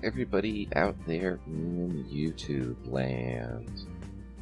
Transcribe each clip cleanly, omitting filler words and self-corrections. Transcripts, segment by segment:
everybody out there in YouTube land,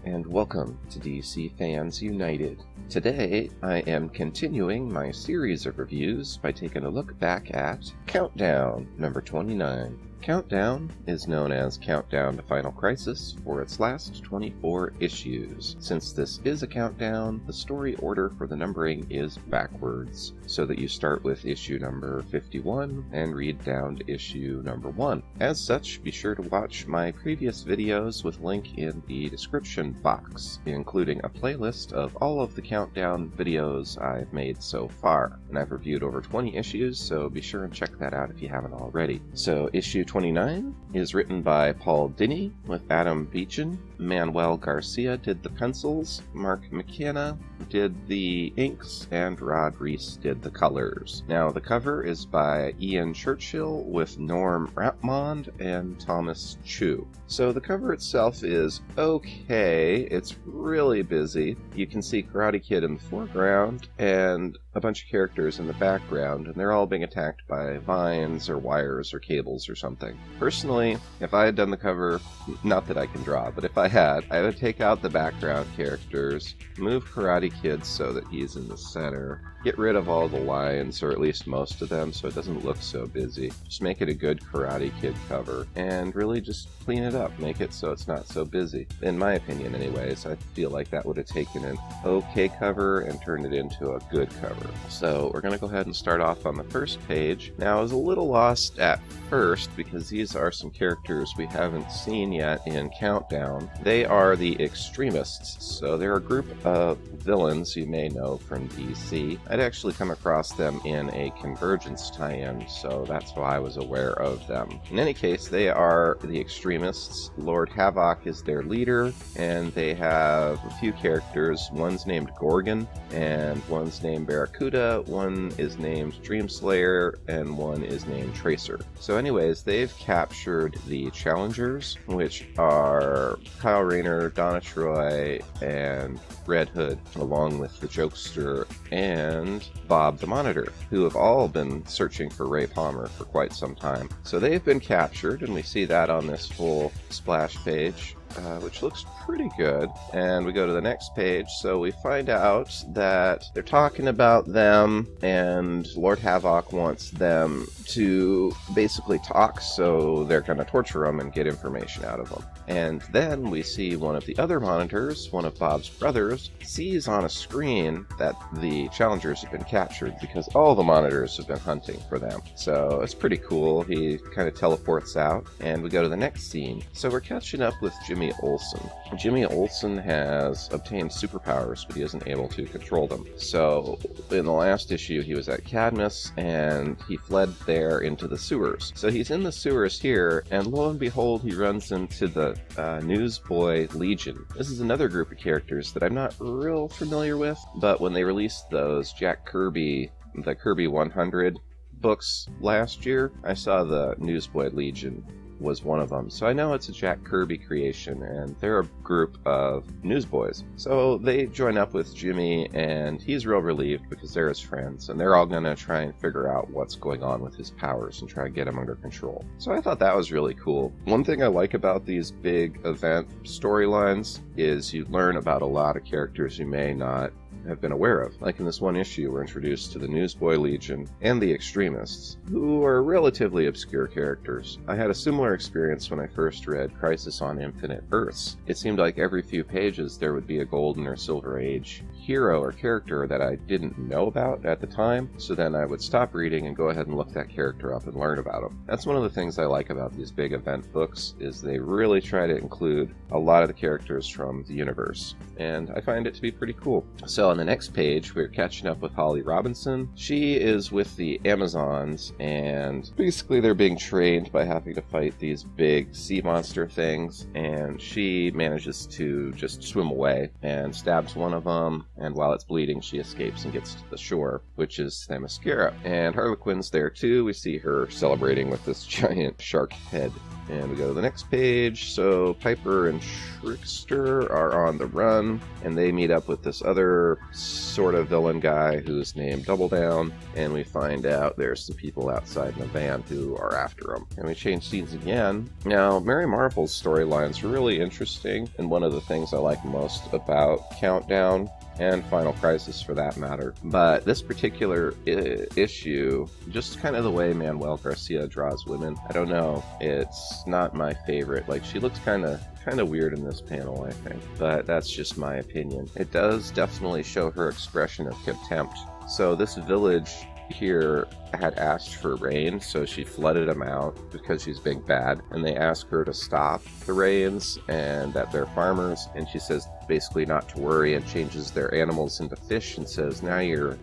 and welcome to DC Fans United. Today, I am continuing my series of reviews by taking a look back at Countdown number 29. Countdown is known as Countdown to Final Crisis for its last 24 issues. Since this is a countdown, the story order for the numbering is backwards, so that you start with issue number 51 and read down to issue number 1. As such, be sure to watch my previous videos with link in the description box, including a playlist of all of the Countdown videos I've made so far. And I've reviewed over 20 issues, so be sure and check that out if you haven't already. So issue 29 is written by Paul Dini with Adam Beechin. Manuel Garcia did the pencils, Mark McKenna did the inks, and Rod Reese did the colors. Now, the cover is by Ian Churchill with Norm Rapmond and Thomas Chu. So the cover itself is okay. It's really busy. You can see Karate Kid in the foreground and a bunch of characters in the background, and they're all being attacked by vines or wires or cables or something. Personally, if I had done the cover, not that I can draw, but if I had, I would take out the background characters, move Karate Kid so that he's in the center, get rid of all the lines, or at least most of them, so it doesn't look so busy. Just make it a good Karate Kid cover, and really just clean it up, make it so it's not so busy. In my opinion, anyways, I feel like that would have taken an okay cover and turned it into a good cover. So we're going to go ahead and start off on the first page. Now, I was a little lost at first because these are some characters we haven't seen yet in Countdown. They are the Extremists, so they're a group of villains you may know from DC. I'd actually come across them in a Convergence tie-in, so that's why I was aware of them. In any case, they are the Extremists. Lord Havoc is their leader, and they have a few characters. One's named Gorgon, and one's named Barracuda, one is named Dreamslayer, and one is named Tracer. So anyways, they've captured the Challengers, which are Kyle Rayner, Donna Troy, and Red Hood, along with the Jokester and Bob the Monitor, who have all been searching for Ray Palmer for quite some time. So they've been captured, and we see that on this full splash page, which looks pretty good. And we go to the next page, so we find out that they're talking about them, and Lord Havoc wants them to basically talk, so they're going to torture them and get information out of them. And then we see one of the other monitors, one of Bob's brothers, sees on a screen that the Challengers have been captured because all the monitors have been hunting for them. So it's pretty cool. He kind of teleports out, and we go to the next scene. So we're catching up with Jimmy Olsen. Jimmy Olsen has obtained superpowers, but he isn't able to control them. So in the last issue, he was at Cadmus, and he fled there into the sewers. So he's in the sewers here, and lo and behold, he runs into the Newsboy Legion. This is another group of characters that I'm not real familiar with, but when they released those Jack Kirby, the Kirby 100 books last year, I saw the Newsboy Legion was one of them. So I know it's a Jack Kirby creation, and they're a group of newsboys. So they join up with Jimmy, and he's real relieved because they're his friends, and they're all going to try and figure out what's going on with his powers and try to get him under control. So I thought that was really cool. One thing I like about these big event storylines is you learn about a lot of characters you may not have been aware of. Like in this one issue, we're introduced to the Newsboy Legion and the Extremists, who are relatively obscure characters. I had a similar experience when I first read Crisis on Infinite Earths. It seemed like every few pages there would be a Golden or Silver Age hero or character that I didn't know about at the time, so then I would stop reading and go ahead and look that character up and learn about him. That's one of the things I like about these big event books, is they really try to include a lot of the characters from the universe, and I find it to be pretty cool. So on the next page, we're catching up with Holly Robinson. She is with the Amazons, and basically they're being trained by having to fight these big sea monster things, and she manages to just swim away and stabs one of them, and while it's bleeding, she escapes and gets to the shore, which is Themyscira. And Harlequin's there too. We see her celebrating with this giant shark head And we go to the next page. So Piper and Trickster are on the run, and they meet up with this other sort of villain guy who's named Double Down, and we find out there's some people outside in a van who are after him. And we change scenes again. Now, Mary Marvel's storyline's really interesting, and one of the things I like most about Countdown, and Final Crisis for that matter. But this particular issue, just kind of the way Manuel Garcia draws women, I don't know, it's not my favorite. Like, she looks kind of weird in this panel, I think, but that's just my opinion. It does definitely show her expression of contempt. So this village here had asked for rain, so she flooded them out because she's being bad, and they ask her to stop the rains and that they're farmers, and she says basically not to worry, and changes their animals into fish and says now you're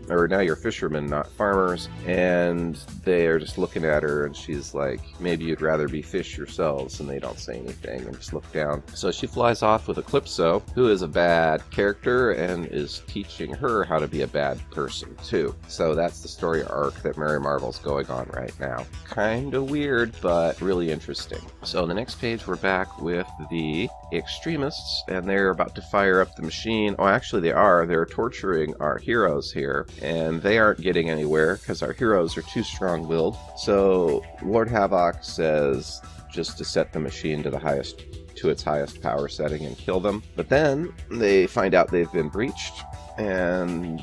fishermen, not farmers. And they're just looking at her, and she's like, maybe you'd rather be fish yourselves, and they don't say anything and just look down. So she flies off with Eclipso, who is a bad character and is teaching her how to be a bad person too. So that's the story arc that Mary Marvel's going on right now. Kind of weird, but really interesting. So the next page, we're back with the Extremists, and they're about to fire up the machine. Oh, actually they are. They're torturing our heroes here, and they aren't getting anywhere because our heroes are too strong-willed. So Lord Havoc says just to set the machine to its highest power setting and kill them. But then they find out they've been breached, and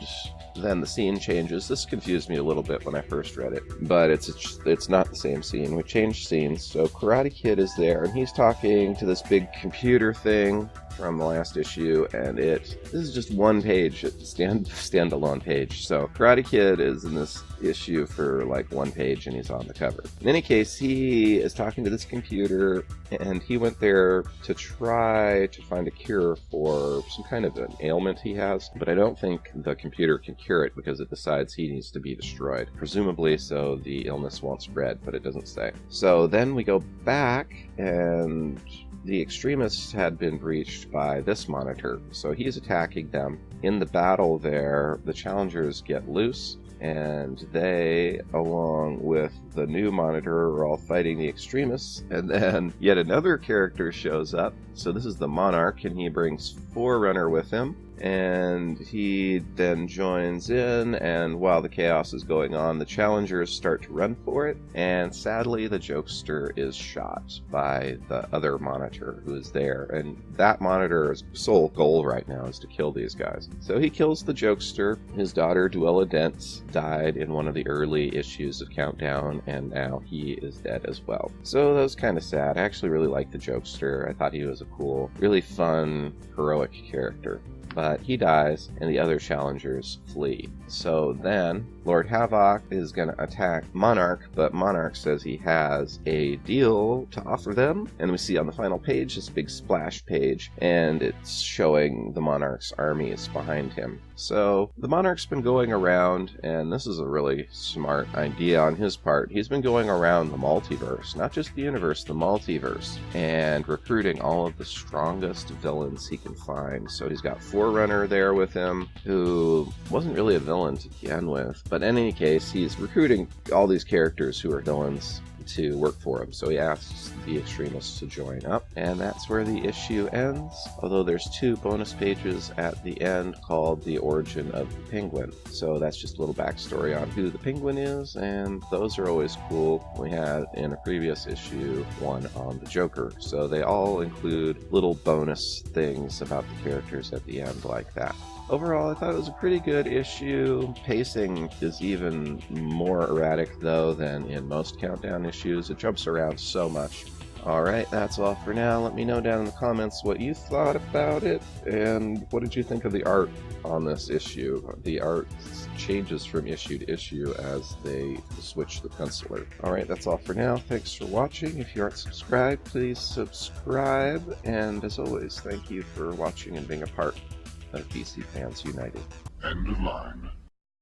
then the scene changes. This confused me a little bit when I first read it, but it's not the same scene. We changed scenes. So Karate Kid is there, and he's talking to this big computer thing from the last issue, and this is just one page, standalone page. So Karate Kid is in this issue for like one page, and he's on the cover. In any case, he is talking to this computer, and he went there to try to find a cure for some kind of an ailment he has, but I don't think the computer can cure it because it decides he needs to be destroyed, presumably so the illness won't spread, but it doesn't say. So then we go back, and the Extremists had been breached by this Monitor, so he's attacking them. In the battle there, the Challengers get loose, and they, along with the new Monitor, are all fighting the Extremists, and then yet another character shows up. So this is the Monarch, and he brings Forerunner with him, and he then joins in, and while the chaos is going on, the Challengers start to run for it, and sadly the Jokester is shot by the other Monitor who is there, and that Monitor's sole goal right now is to kill these guys. So he kills the Jokester. His daughter Duella Dents died in one of the early issues of Countdown, and now he is dead as well. So that was kind of sad. I actually really liked the Jokester. I thought he was a cool, really fun, heroic character. But he dies, and the other Challengers flee. So then Lord Havoc is going to attack Monarch, but Monarch says he has a deal to offer them. And we see on the final page this big splash page, and it's showing the Monarch's armies behind him. So the Monarch's been going around, and this is a really smart idea on his part. He's been going around the multiverse, not just the universe, the multiverse, and recruiting all of the strongest villains he can find. So he's got Forerunner there with him, who wasn't really a villain to begin with, but in any case, he's recruiting all these characters who are villains to work for him. So he asks the Extremists to join up, and that's where the issue ends, although there's 2 bonus pages at the end called The Origin of the Penguin. So that's just a little backstory on who the Penguin is, and those are always cool. We had in a previous issue one on the Joker, so they all include little bonus things about the characters at the end like that. Overall, I thought it was a pretty good issue. Pacing is even more erratic, though, than in most Countdown issues. It jumps around so much. Alright, that's all for now. Let me know down in the comments what you thought about it, and what did you think of the art on this issue. The art changes from issue to issue as they switch the penciler. Alright, that's all for now. Thanks for watching. If you aren't subscribed, please subscribe, and as always, thank you for watching and being a part of DC Fans United. End of line.